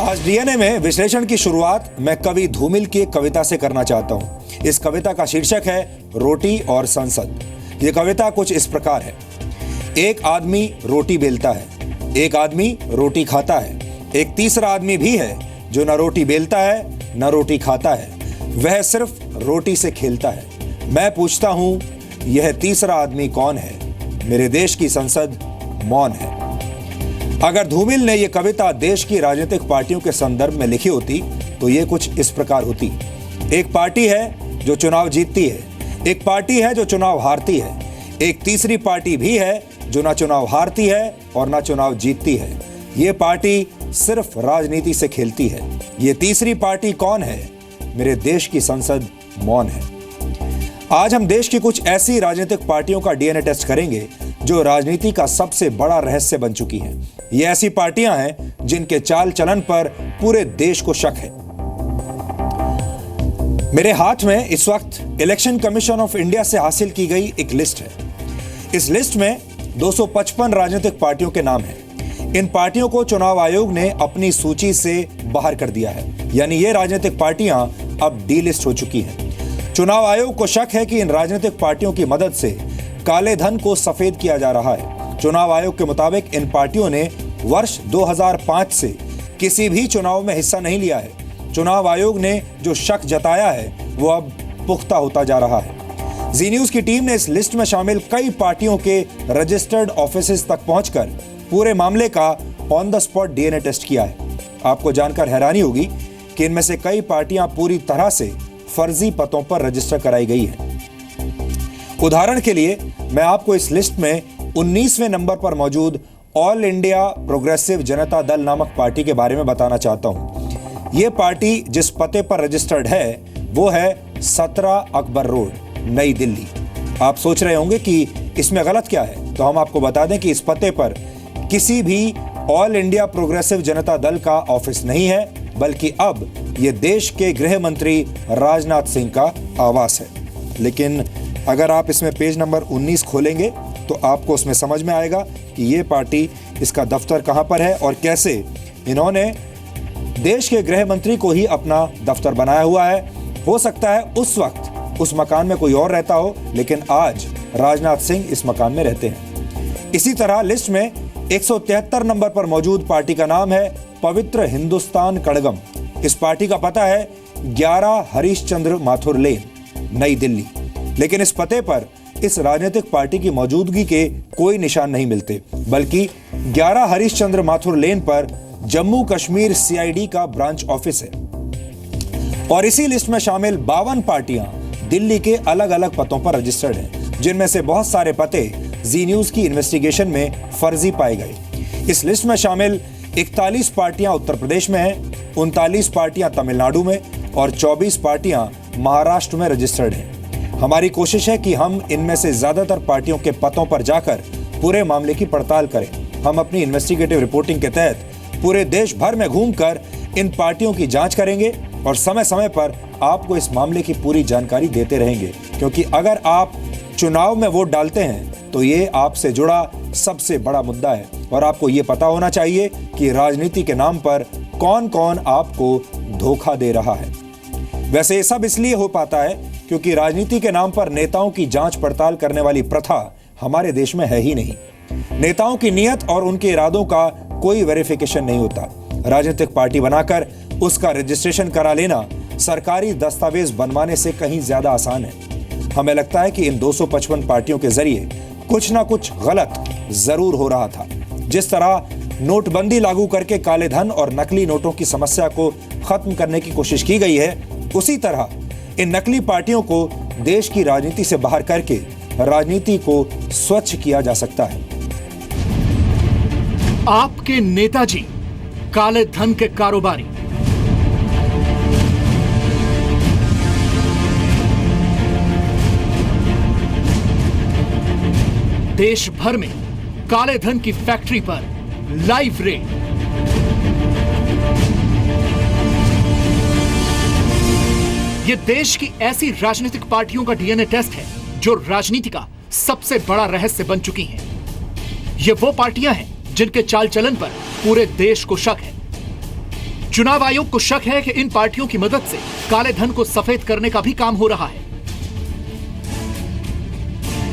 आज डीएनए में विश्लेषण की शुरुआत मैं कवि धूमिल की एक कविता से करना चाहता हूं। इस कविता का शीर्षक है रोटी और संसद। ये कविता कुछ इस प्रकार है। एक आदमी रोटी बेलता है, एक आदमी रोटी खाता है, एक तीसरा आदमी भी है जो न रोटी बेलता है न रोटी खाता है, वह सिर्फ रोटी से खेलता है। मैं पूछता हूं यह तीसरा आदमी कौन है? मेरे देश की संसद मौन है। अगर धूमिल ने यह कविता देश की राजनीतिक पार्टियों के संदर्भ में लिखी होती तो यह कुछ इस प्रकार होती। एक पार्टी है जो चुनाव जीतती है, एक पार्टी है जो चुनाव हारती है, एक तीसरी पार्टी भी है जो ना चुनाव हारती है और ना चुनाव जीतती है। ये पार्टी सिर्फ राजनीति से खेलती है। ये तीसरी पार्टी कौन है? मेरे देश की संसद मौन है। आज हम देश की कुछ ऐसी राजनीतिक पार्टियों का डीएनए टेस्ट करेंगे जो राजनीति का सबसे बड़ा रहस्य बन चुकी हैं। ये ऐसी पार्टियां हैं जिनके चाल चलन पर पूरे देश को शक है। मेरे हाथ में इस वक्त इलेक्शन कमीशन ऑफ इंडिया से हासिल की गई एक लिस्ट है। इस लिस्ट में 255 राजनीतिक पार्टियों के नाम हैं। इन पार्टियों को चुनाव आयोग ने अपनी सूची से बाहर कर दिया है, यानी ये राजनीतिक पार्टियां अब डी लिस्ट हो चुकी हैं। चुनाव आयोग को शक है कि इन राजनीतिक पार्टियों की मदद से काले धन को सफेद किया जा रहा है। चुनाव आयोग के मुताबिक इन पार्टियों ने वर्ष 2005 से किसी भी चुनाव में हिस्सा नहीं लिया है। चुनाव आयोग ने जो शक जताया है वो अब पुख्ता होता जा रहा है। जी न्यूज की टीम ने इस लिस्ट में शामिल कई पार्टियों के रजिस्टर्ड ऑफिसेज तक पहुंचकर पूरे मामले का on the spot DNA test किया है। आपको जानकर हैरानी होगी कि इनमें से कई पार्टियां पूरी तरह से फर्जी पतों पर रजिस्टर कराई गई है। उदाहरण के लिए मैं आपको इस लिस्ट में 19वें नंबर पर मौजूद all India progressive Janata Dal नामक पार्टी के बारे में बताना चाहता हूं। यह पार्टी जिस पते पर रजिस्टर्ड है वो है 17 अकबर रोड, नई दिल्ली। आप सोच रहे होंगे कि इसमें गलत क्या है, तो हम आपको बता दें कि इस पते पर किसी भी all India progressive Janata Dal का ऑफिस नहीं है, बल्कि अब यह देश के गृह मंत्री राजनाथ सिंह का आवास है। लेकिन अगर आप इसमें पेज नंबर 19 खोलेंगे तो आपको उसमें समझ में आएगा कि ये पार्टी, इसका दफ्तर कहां पर है और कैसे इन्होंने देश के गृह मंत्री को ही अपना दफ्तर बनाया हुआ है। हो सकता है उस वक्त उस मकान में कोई और रहता हो, लेकिन आज राजनाथ सिंह इस मकान में रहते हैं। इसी तरह लिस्ट में 173 नंबर पर मौजूद पार्टी का नाम है पवित्र हिंदुस्तान कड़गम। इस पार्टी का पता है 11 हरीशचंद्र माथुर लेन, नई दिल्ली। लेकिन इस पते पर इस राजनीतिक पार्टी की मौजूदगी के कोई निशान नहीं मिलते, बल्कि 11 हरीशचंद्र माथुर लेन पर जम्मू कश्मीर सीआईडी का ब्रांच ऑफिस है। और इसी लिस्ट में शामिल 52 पार्टियां दिल्ली के अलग अलग पतों पर रजिस्टर्ड हैं, जिनमें से बहुत सारे पते जी न्यूज की इन्वेस्टिगेशन में फर्जी पाए गए। इस लिस्ट में शामिल 41 पार्टियां उत्तर प्रदेश में हैं, 39 पार्टियां तमिलनाडु में और 24 पार्टियां महाराष्ट्र में रजिस्टर्ड हैं। हमारी कोशिश है कि हम इनमें से ज्यादातर पार्टियों के पतों पर जाकर पूरे मामले की पड़ताल करें। हम अपनी इन्वेस्टिगेटिव रिपोर्टिंग के तहत पूरे देश भर में घूमकर इन पार्टियों की जांच करेंगे और समय समय पर आपको इस मामले की पूरी जानकारी देते रहेंगे, क्योंकि अगर आप चुनाव में वोट डालते हैं तो ये आपसे जुड़ा सबसे बड़ा मुद्दा है और आपको ये पता होना चाहिए कि राजनीति के नाम पर कौन कौन आपको धोखा दे रहा है। वैसे ये सब इसलिए हो पाता है क्योंकि राजनीति के नाम पर नेताओं की जांच पड़ताल करने वाली प्रथा हमारे देश में है ही नहीं। नेताओं की नीयत और उनके इरादों का कोई वेरिफिकेशन नहीं होता। राजनीतिक पार्टी बनाकर उसका रजिस्ट्रेशन करा लेना सरकारी दस्तावेज बनवाने से कहीं ज्यादा आसान है। हमें लगता है कि इन 255 पार्टियों के जरिए कुछ ना कुछ गलत जरूर हो रहा था। जिस तरह नोटबंदी लागू करके काले धन और नकली नोटों की समस्या को खत्म करने की कोशिश की गई है, उसी तरह इन नकली पार्टियों को देश की राजनीति से बाहर करके राजनीति को स्वच्छ किया जा सकता है। आपके नेताजी काले धन के कारोबारी। देश भर में काले धन की फैक्ट्री पर लाइव रेड। यह देश की ऐसी राजनीतिक पार्टियों का डीएनए टेस्ट है जो राजनीति का सबसे बड़ा रहस्य बन चुकी हैं। ये वो पार्टियां हैं जिनके चाल चलन पर पूरे देश को शक है। चुनाव आयोग को शक है कि इन पार्टियों की मदद से काले धन को सफेद करने का भी काम हो रहा है।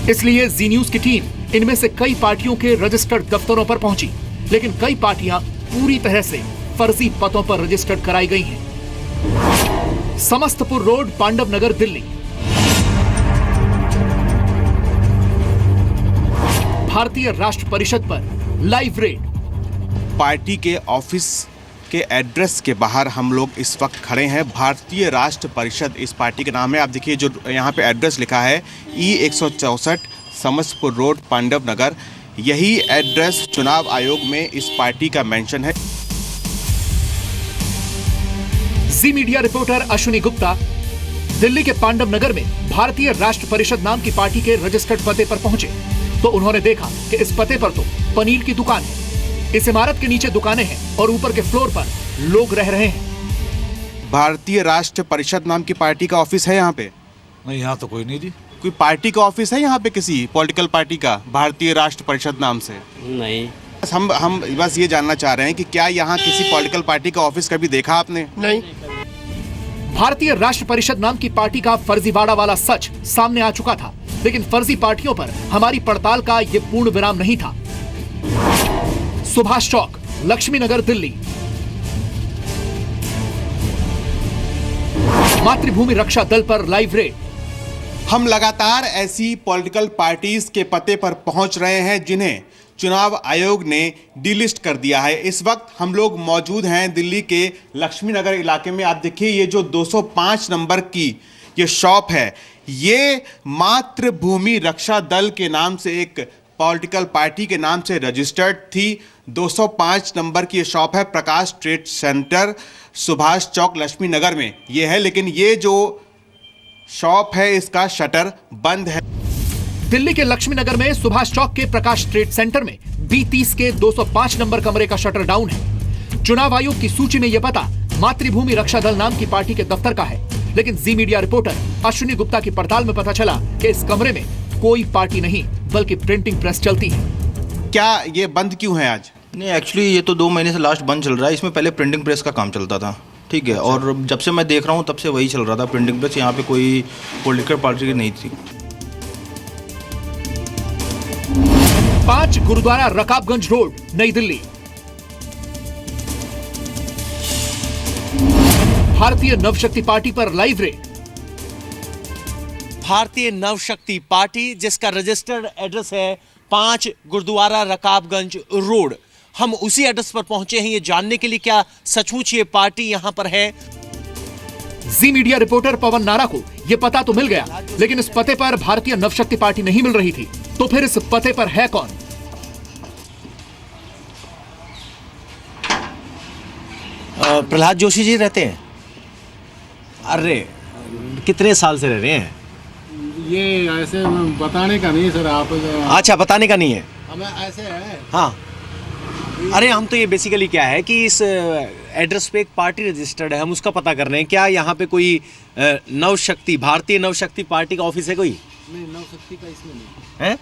इसलिए जी न्यूज की टीम इनमें से कई पार्टियों के रजिस्टर्ड दफ्तरों पर पहुंची, लेकिन कई पार्टियां पूरी तरह से फर्जी पतों पर रजिस्टर्ड कराई गई हैं। समस्तपुर रोड, पांडव नगर, दिल्ली। भारतीय राष्ट्र परिषद पर लाइव रेड। पार्टी के ऑफिस के एड्रेस के बाहर हम लोग इस वक्त खड़े हैं। भारतीय राष्ट्र परिषद इस पार्टी का नाम है। आप देखिए जो यहाँ पे एड्रेस लिखा है E164 समस्तपुर रोड, पांडव नगर। यही एड्रेस चुनाव आयोग में इस पार्टी का मेंशन है। जी मीडिया रिपोर्टर अश्विनी गुप्ता दिल्ली के पांडव नगर में भारतीय राष्ट्र परिषद नाम की पार्टी के रजिस्टर्ड पते पर पहुंचे तो उन्होंने देखा कि इस पते पर तो पनीर की दुकान है। इस इमारत के नीचे दुकानें हैं और ऊपर के फ्लोर पर लोग रह रहे हैं। भारतीय राष्ट्र परिषद नाम की पार्टी का ऑफिस है यहाँ पे? नहीं, यहाँ तो कोई नहीं जी। कोई पार्टी का ऑफिस है यहाँ पे किसी पॉलिटिकल पार्टी का भारतीय राष्ट्र परिषद नाम से? नहीं। हम बस ये जानना चाह रहे हैं कि क्या यहाँ किसी पॉलिटिकल पार्टी का ऑफिस कभी देखा आपने? नहीं। भारतीय राष्ट्र परिषद नाम की पार्टी का फर्जीवाड़ा वाला सच सामने आ चुका था, लेकिन फर्जी पार्टियों पर हमारी पड़ताल का ये पूर्ण विराम नहीं था। सुभाष चौक, लक्ष्मी नगर, दिल्ली। मातृभूमि रक्षा दल पर लाइव रेड। हम लगातार ऐसी पॉलिटिकल पार्टीज के पते पर पहुंच रहे हैं जिन्हें चुनाव आयोग ने डीलिस्ट कर दिया है। इस वक्त हम लोग मौजूद हैं दिल्ली के लक्ष्मी नगर इलाके में। आप देखिए ये जो 205 नंबर की ये शॉप है, ये मातृभूमि रक्षा दल के नाम से एक पॉलिटिकल पार्टी के नाम से रजिस्टर्ड थी। 205 नंबर की ये शॉप है, प्रकाश ट्रेड सेंटर, सुभाष चौक, लक्ष्मी नगर में ये है। लेकिन ये जो शॉप है इसका शटर बंद है। दिल्ली के लक्ष्मी नगर में सुभाष चौक के प्रकाश ट्रेड सेंटर में B30 के 205 नंबर कमरे का शटर डाउन है। चुनाव आयोग की सूची में यह पता मातृभूमि रक्षा दल नाम की पार्टी के दफ्तर का है, लेकिन जी मीडिया रिपोर्टर अश्विनी गुप्ता की पड़ताल में पता चला कि इस कमरे में कोई पार्टी नहीं बल्कि प्रिंटिंग प्रेस चलती है। क्या ये बंद क्यों है आज? नहीं, एक्चुअली ये तो 2 महीने से लास्ट बंद चल रहा है। इसमें पहले प्रिंटिंग प्रेस का काम चलता था, ठीक है, और जब से मैं देख रहा हूँ तब से वही चल रहा था, प्रिंटिंग प्रेस। यहाँ पे कोई पॉलिटिकल पार्टी की नहीं थी। 5 गुरुद्वारा रकाबगंज रोड, नई दिल्ली। भारतीय नवशक्ति पार्टी पर लाइव रेड। भारतीय नवशक्ति पार्टी जिसका रजिस्टर्ड एड्रेस है 5 गुरुद्वारा रकाबगंज रोड। हम उसी एड्रेस पर पहुंचे हैं ये जानने के लिए क्या सचमुच ये पार्टी यहां पर है। जी मीडिया रिपोर्टर पवन नारा को यह पता तो मिल गया, लेकिन इस पते पर भारतीय नवशक्ति पार्टी नहीं मिल रही थी। तो फिर इस पते पर है कौन? प्रहलाद जोशी जी रहते हैं। अरे कितने साल से रह रहे हैं? ये ऐसे बताने का नहीं सर, आप अच्छा, बताने का नहीं है। हमें ऐसे है। हाँ, अरे हम तो ये बेसिकली क्या है कि इस एड्रेस पे एक पार्टी रजिस्टर्ड है, हम उसका पता कर रहे हैं। क्या यहाँ पे कोई नवशक्ति, भारतीय नवशक्ति पार्टी का ऑफिस है कोई? नहीं, नवशक्ति का इसमें नहीं है।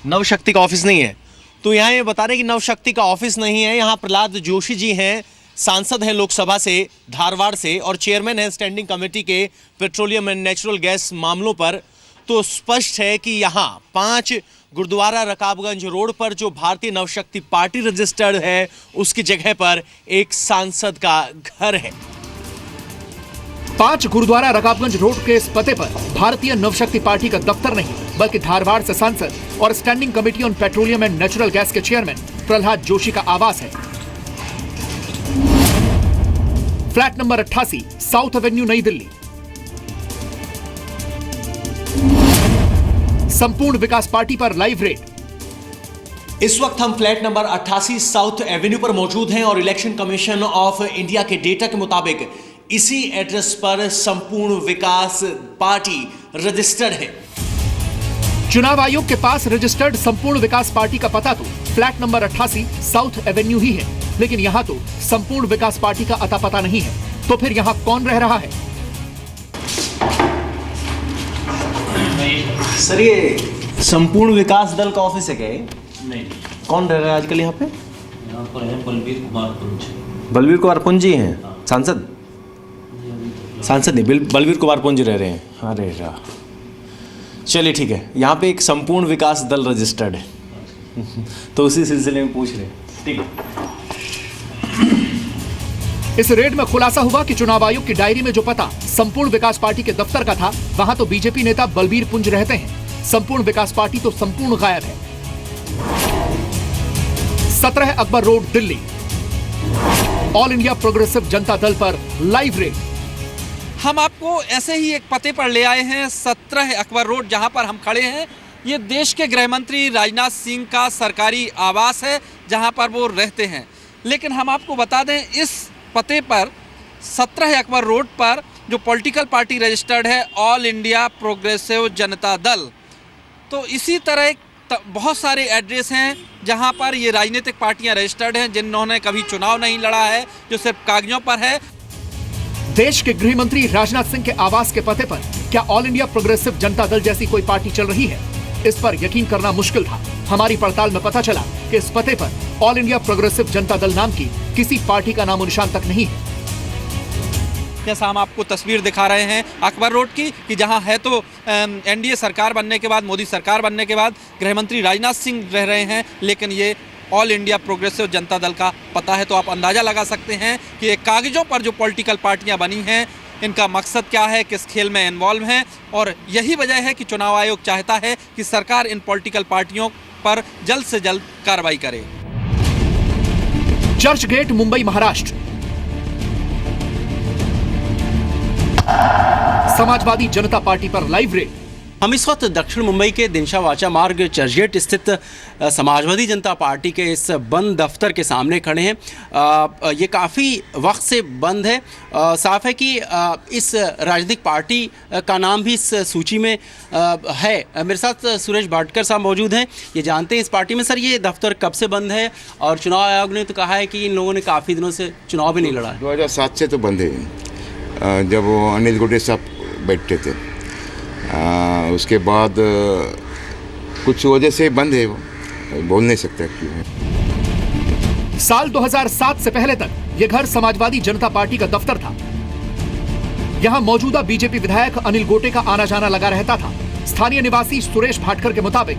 नवशक्ति का ऑफिस नहीं है। तो यहाँ ये बता रहे कि नवशक्ति का ऑफिस नहीं है। यहाँ प्रहलाद जोशी जी हैं, सांसद हैं लोकसभा से, धारवाड़ से, और चेयरमैन हैं स्टैंडिंग कमेटी के पेट्रोलियम एंड नेचुरल गैस मामलों पर। तो स्पष्ट है कि यहाँ 5 गुरुद्वारा रकाबगंज रोड पर जो भारतीय नवशक्ति पार्टी रजिस्टर्ड है उसकी जगह पर एक सांसद का घर है। 5 गुरुद्वारा रकाबगंज रोड के इस पते पर भारतीय नवशक्ति पार्टी का दफ्तर नहीं बल्कि धारवाड़ से सांसद और standing committee on petroleum and natural gas के चेयरमैन प्रहलाद जोशी का आवास है। फ्लैट नंबर 88, साउथ एवेन्यू, नई दिल्ली। संपूर्ण विकास पार्टी पर लाइव रेड। इस वक्त हम फ्लैट नंबर 88 साउथ एवेन्यू पर मौजूद हैं और इलेक्शन कमीशन ऑफ इंडिया के डेटा के मुताबिक इसी एड्रेस पर संपूर्ण विकास पार्टी रजिस्टर्ड है। चुनाव आयोग के पास रजिस्टर्ड संपूर्ण विकास पार्टी का पता तो फ्लैट नंबर 88 साउथ एवेन्यू ही है, लेकिन यहां तो संपूर्ण विकास पार्टी का अता पता नहीं है। तो फिर यहां कौन रह रहा है? सर, ये संपूर्ण विकास दल का ऑफिस है क्या? नहीं। कौन रह रहा है आजकल यहाँ पे? यहाँ पर है बलवीर कुमार पुंज। बलवीर कुमार पुंज जी हैं, सांसद सांसद नहीं, बलवीर कुमार पुंज रह रहे हैं। अरे रा, चलिए ठीक है। यहाँ पे एक संपूर्ण विकास दल रजिस्टर्ड है तो उसी सिलसिले में पूछ रहे हैं। ठीक है। इस रेड में खुलासा हुआ कि चुनाव आयोग की डायरी में जो पता संपूर्ण विकास पार्टी के दफ्तर का था, वहां तो बीजेपी नेता बलबीर पुंज रहते हैं। संपूर्ण विकास पार्टी तो संपूर्ण गायब है। 17 Akbar road, Delhi. All India progressive Janata Dal पर लाइव रेड। हम आपको ऐसे ही एक पते पर ले आए हैं, 17 अकबर रोड, जहां पर हम खड़े हैं। ये देश के गृह मंत्री राजनाथ सिंह का सरकारी आवास है, जहां पर वो रहते हैं। लेकिन हम आपको बता दें, इस पते पर 17 अकबर रोड पर जो पॉलिटिकल पार्टी रजिस्टर्ड है, all India progressive Janata Dal, तो इसी तरह बहुत सारे एड्रेस हैं जहां पर ये राजनीतिक पार्टियां रजिस्टर्ड हैं, जिन्होंने कभी चुनाव नहीं लड़ा है, जो सिर्फ कागजों पर है। देश के गृह मंत्री राजनाथ सिंह के आवास के पते पर क्या all India progressive Janata Dal जैसी कोई पार्टी चल रही है? इस पर यकीन करना मुश्किल था। हमारी पड़ताल में पता चला कि इस पते पर all India progressive Janata Dal नाम की किसी पार्टी का नामो निशान तक नहीं है। जैसा हम आपको तस्वीर दिखा रहे हैं अकबर रोड की, कि जहां है तो एनडीए सरकार बनने के बाद, मोदी सरकार बनने के बाद गृह मंत्री राजनाथ सिंह रह रहे हैं, लेकिन ये all India progressive Janata Dal का पता है। तो आप अंदाज़ा लगा सकते हैं कि ये कागज़ों पर जो पॉलिटिकल पार्टियां बनी हैं, इनका मकसद क्या है, किस खेल में इन्वॉल्व हैं। और यही वजह है कि चुनाव आयोग चाहता है कि सरकार इन पॉलिटिकल पार्टियों पर जल्द से जल्द कार्रवाई करे। चर्च गेट, मुंबई, महाराष्ट्र। समाजवादी जनता पार्टी पर लाइव रेड। हम इस वक्त दक्षिण मुंबई के दिनशा वाचा मार्ग चर्चगेट स्थित समाजवादी जनता पार्टी के इस बंद दफ्तर के सामने खड़े हैं। ये काफ़ी वक्त से बंद है। साफ है कि इस राजनीतिक पार्टी का नाम भी इस सूची में है। मेरे साथ सुरेश भाटकर साहब मौजूद हैं, ये जानते हैं इस पार्टी में। सर, ये दफ्तर कब से बंद है? और चुनाव आयोग ने तो कहा है कि इन लोगों ने काफ़ी दिनों से चुनाव भी नहीं लड़ा है। 2007 से तो बंद है, जब वो अनिल गोटे साहब बैठते थे। उसके बाद कुछ वजह से बंद है, वो बोल नहीं सकता क्यों है। साल 2007 से पहले तक यह घर समाजवादी जनता पार्टी का दफ्तर था। यहां मौजूदा बीजेपी विधायक अनिल गोटे का आना जाना लगा रहता था। स्थानीय निवासी सुरेश भाटकर के मुताबिक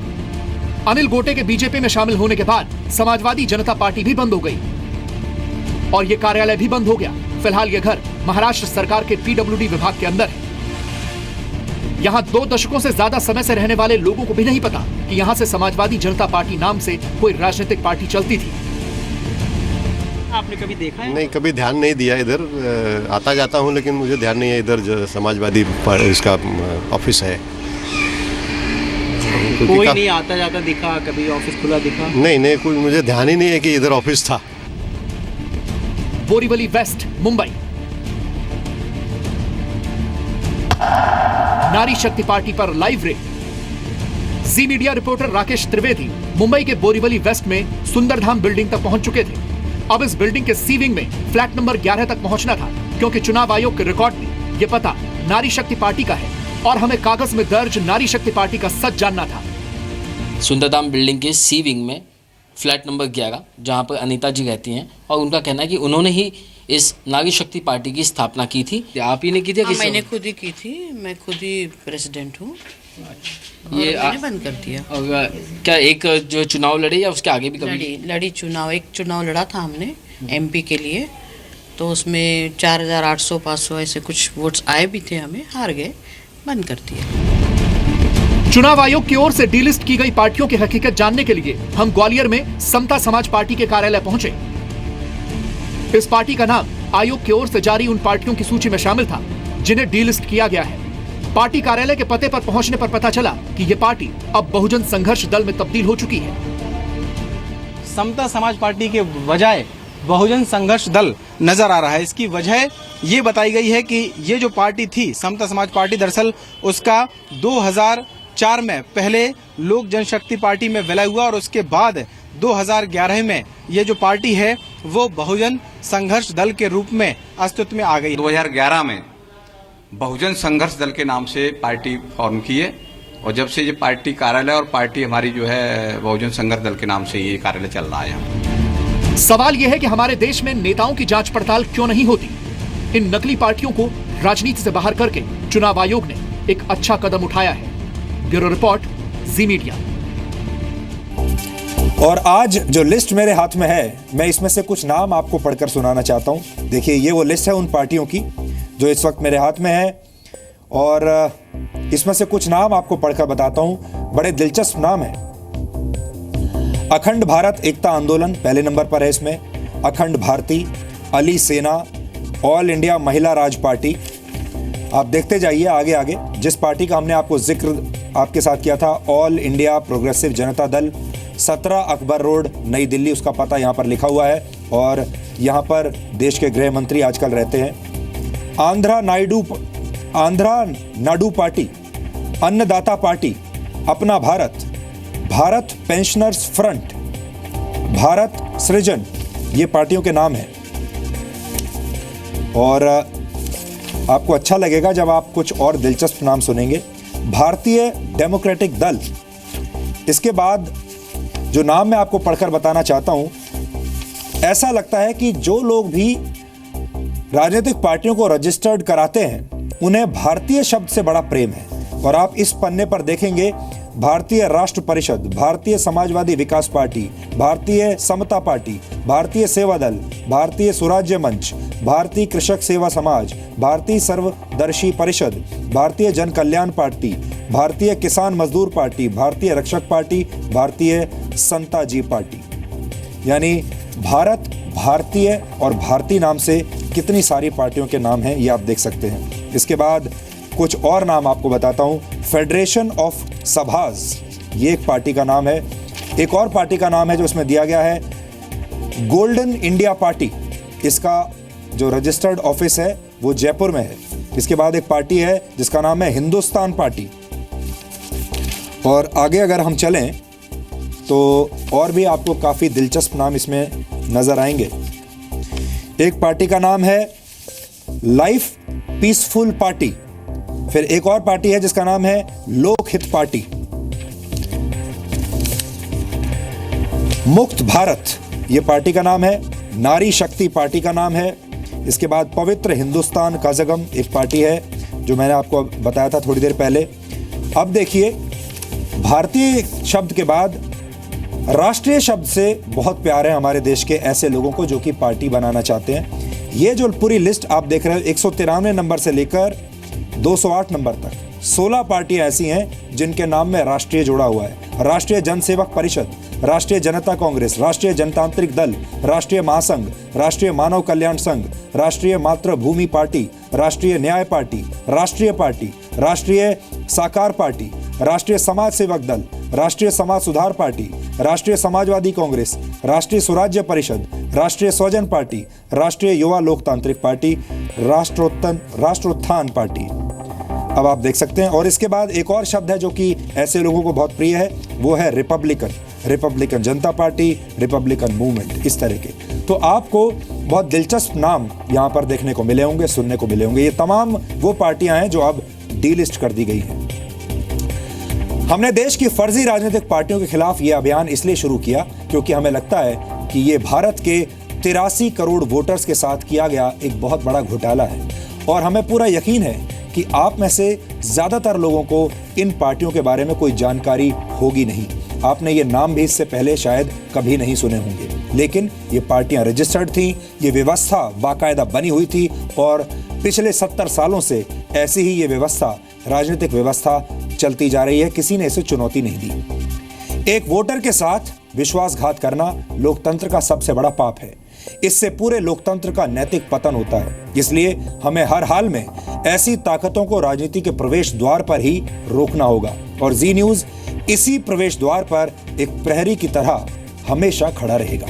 अनिल गोटे के बीजेपी में शामिल होने के बाद समाजवादी जनता पार्टी भी बंद हो गई और यह कार्यालय भी बंद हो गया। फिलहाल यह घर महाराष्ट्र सरकार के पीडब्ल्यूडी विभाग के अंदर है। यहां 2 दशकों से ज्यादा समय से रहने वाले लोगों को भी नहीं पता कि यहां से समाजवादी जनता पार्टी नाम से कोई राजनीतिक पार्टी चलती थी। आपने कभी देखा है? नहीं, कभी ध्यान नहीं दिया। इधर आता जाता हूं, लेकिन मुझे ध्यान नहीं है इधर जो समाजवादी इसका ऑफिस है। कोई नहीं आता जाता दिखा? कभी ऑफिस खुला दिखा? नहीं, कोई मुझे ध्यान ही नहीं है कि इधर ऑफिस था। बोरीवली वेस्ट, मुंबई। नारी शक्ति पार्टी पर लाइव रेड। जी मीडिया रिपोर्टर राकेश त्रिवेदी मुंबई के बोरीवली वेस्ट में सुंदरधाम बिल्डिंग तक पहुंच चुके थे। अब इस बिल्डिंग के सी विंग में फ्लैट नंबर 11 तक पहुंचना था, क्योंकि चुनाव आयोग के रिकॉर्ड में यह पता नारी शक्ति पार्टी का है और हमें कागज में दर्ज नारी शक्ति पार्टी का सच जानना था। सुंदरधाम बिल्डिंग के सी विंग में फ्लैट नंबर 11, जहां पर अनीता जी रहती हैं, और उनका कहना है कि उन्होंने ही इस नारी शक्ति पार्टी की स्थापना की थी। आप ही ने की थी? मैंने खुद ही की थी, मैं खुद ही प्रेसिडेंट हूँ। ये मैंने बंद कर दिया। और क्या एक जो चुनाव लड़े या उसके आगे भी कभी लड़ी चुनाव, एक चुनाव लड़ा था हमने एमपी के लिए, तो उसमें 4800-500 ऐसे कुछ वोट्स आए भी थे, हमें हार गए, बंद कर दिया। चुनाव आयोग की ओर से डीलिस्ट की गई पार्टियों की हकीकत जानने के लिए हम ग्वालियर में समता समाज पार्टी के कार्यालय पहुंचे। इस पार्टी का नाम आयोग की ओर से जारी उन पार्टियों की सूची में शामिल था जिन्हें डीलिस्ट किया गया है। पार्टी कार्यालय के पते पर पहुंचने पर पता चला कि यह पार्टी अब बहुजन संघर्ष दल में तब्दील हो चुकी है। समता समाज पार्टी के बजाय बहुजन संघर्ष दल नजर आ रहा है। इसकी वजह ये बताई गई है कि ये जो पार्टी थी समता समाज पार्टी, दरअसल उसका 2004 में पहले लोक जनशक्ति पार्टी में विलय हुआ और उसके बाद 2011 में ये जो पार्टी है वो बहुजन संघर्ष दल के रूप में अस्तित्व में आ गई। 2011 में बहुजन संघर्ष दल के नाम से पार्टी फॉर्म की है और जब से ये पार्टी कार्यालय और पार्टी हमारी जो है बहुजन संघर्ष दल के नाम से ये कार्यालय चल रहा है। सवाल यह है कि हमारे देश में नेताओं की जांच पड़ताल क्यों नहीं होती? इन नकली पार्टियों को राजनीति से बाहर करके चुनाव आयोग ने एक अच्छा कदम उठाया है। ब्यूरो रिपोर्ट, जी मीडिया। और आज जो लिस्ट मेरे हाथ में है, मैं इसमें से कुछ नाम आपको पढ़कर सुनाना चाहता हूं। देखिए, ये वो लिस्ट है उन पार्टियों की जो इस वक्त मेरे हाथ में है, और इसमें से कुछ नाम आपको पढ़कर बताता हूं। बड़े दिलचस्प नाम है। अखंड भारत एकता आंदोलन पहले नंबर पर है इसमें, अखंड भारती, अली सेना, ऑल इंडिया महिला राज पार्टी। आप देखते जाइए आगे आगे। जिस पार्टी का हमने आपको जिक्र आपके साथ किया था, all India progressive Janata Dal, 17 Akbar road, नई दिल्ली, उसका पता यहाँ पर लिखा हुआ है, और यहाँ पर देश के गृह मंत्री आजकल रहते हैं। आंध्रा नाडू पार्टी, अन्नदाता पार्टी, अपना भारत, भारत पेंशनर्स फ्रंट, भारत सृजन, ये पार्टियों के नाम हैं। और आपको अच्छा लगेगा जब आप कुछ और दिलचस्प नाम सुनेंगे। भारतीय डेमोक्रेटिक दल। इसके बाद जो नाम मैं आपको पढ़कर बताना चाहता हूं, ऐसा लगता है कि जो लोग भी राजनीतिक पार्टियों को रजिस्टर्ड कराते हैं उन्हें भारतीय शब्द से बड़ा प्रेम है। और आप इस पन्ने पर देखेंगे भारतीय राष्ट्र परिषद, भारतीय समाजवादी विकास पार्टी, भारतीय समता पार्टी, भारतीय सेवा दल, भारतीय स्वराज्य मंच, भारतीय कृषक सेवा समाज, भारतीय सर्वदर्शी परिषद, भारतीय जन कल्याण पार्टी, भारतीय किसान मजदूर पार्टी, भारतीय रक्षक पार्टी, भारतीय संताजी पार्टी। यानी भारत, भारतीय और भारती नाम से कितनी सारी पार्टियों के नाम हैं, ये आप देख सकते हैं। इसके बाद कुछ और नाम आपको बताता हूं। फेडरेशन ऑफ सभाज, ये एक पार्टी का नाम है। एक और पार्टी का नाम है जो इसमें दिया गया है, गोल्डन इंडिया पार्टी। इसका जो रजिस्टर्ड ऑफिस है वो जयपुर में है। इसके बाद एक पार्टी है जिसका नाम है हिंदुस्तान पार्टी। और आगे अगर हम चलें तो और भी आपको काफ़ी दिलचस्प नाम इसमें नज़र आएंगे। एक पार्टी का नाम है लाइफ पीसफुल पार्टी। फिर एक और पार्टी है जिसका नाम है लोकहित पार्टी। मुक्त भारत, ये पार्टी का नाम है। नारी शक्ति पार्टी का नाम है। इसके बाद पवित्र हिंदुस्तान काज़गम एक पार्टी है जो मैंने आपको बताया था थोड़ी देर पहले। अब देखिए, भारतीय शब्द के बाद राष्ट्रीय शब्द से बहुत प्यार है हमारे देश के ऐसे लोगों को जो कि पार्टी बनाना चाहते हैं। ये जो पूरी लिस्ट आप देख रहे हो, 193 नंबर से लेकर 208 नंबर तक 16 पार्टियां ऐसी हैं जिनके नाम में राष्ट्रीय जुड़ा हुआ है। राष्ट्रीय जनसेवक परिषद, राष्ट्रीय जनता कांग्रेस, राष्ट्रीय जनतांत्रिक दल, राष्ट्रीय महासंघ, राष्ट्रीय मानव कल्याण संघ, राष्ट्रीय मातृभूमि पार्टी, राष्ट्रीय न्याय पार्टी, राष्ट्रीय साकार पार्टी, राष्ट्रीय समाज सेवक दल, राष्ट्रीय समाज सुधार पार्टी, राष्ट्रीय समाजवादी कांग्रेस, राष्ट्रीय स्वराज्य परिषद, राष्ट्रीय स्वजन पार्टी, राष्ट्रीय युवा लोकतांत्रिक पार्टी, राष्ट्रोत्थान पार्टी। अब आप देख सकते हैं। और इसके बाद एक और शब्द है जो कि ऐसे लोगों को बहुत प्रिय है, वो है रिपब्लिकन जनता पार्टी, रिपब्लिकन मूवमेंट, इस तरह के। तो आपको बहुत दिलचस्प नाम यहाँ पर देखने को मिले होंगे, सुनने को मिले होंगे। ये तमाम वो पार्टियां हैं जो अब डीलिस्ट कर दी गई हैं। हमने देश की फर्जी राजनीतिक पार्टियों के खिलाफ ये अभियान इसलिए शुरू किया क्योंकि हमें लगता है कि ये भारत के 83 करोड़ वोटर्स के साथ किया गया एक बहुत बड़ा घोटाला है। और हमें पूरा यकीन है कि आप में से ज़्यादातर लोगों को इन पार्टियों के बारे में कोई जानकारी होगी नहीं। आपने ये नाम भी इससे पहले शायद कभी नहीं सुने होंगे, लेकिन ये पार्टियां रजिस्टर्ड थीं, ये व्यवस्था बाकायदा बनी हुई थी और पिछले 70 सालों से ऐसी ही ये व्यवस्था, राजनीतिक व्यवस्था चलती जा रही है। किसी ने इसे चुनौती नहीं दी। एक वोटर के साथ विश्वासघात करना लोकतंत्र का सबसे बड़ा पाप है। इससे पूरे लोकतंत्र का नैतिक पतन होता है। इसलिए हमें हर हाल में ऐसी ताकतों को राजनीति के प्रवेश द्वार पर ही रोकना होगा। और जी न्यूज़ इसी प्रवेश द्वार पर एक प्रहरी की तरह हमेशा खड़ा रहेगा।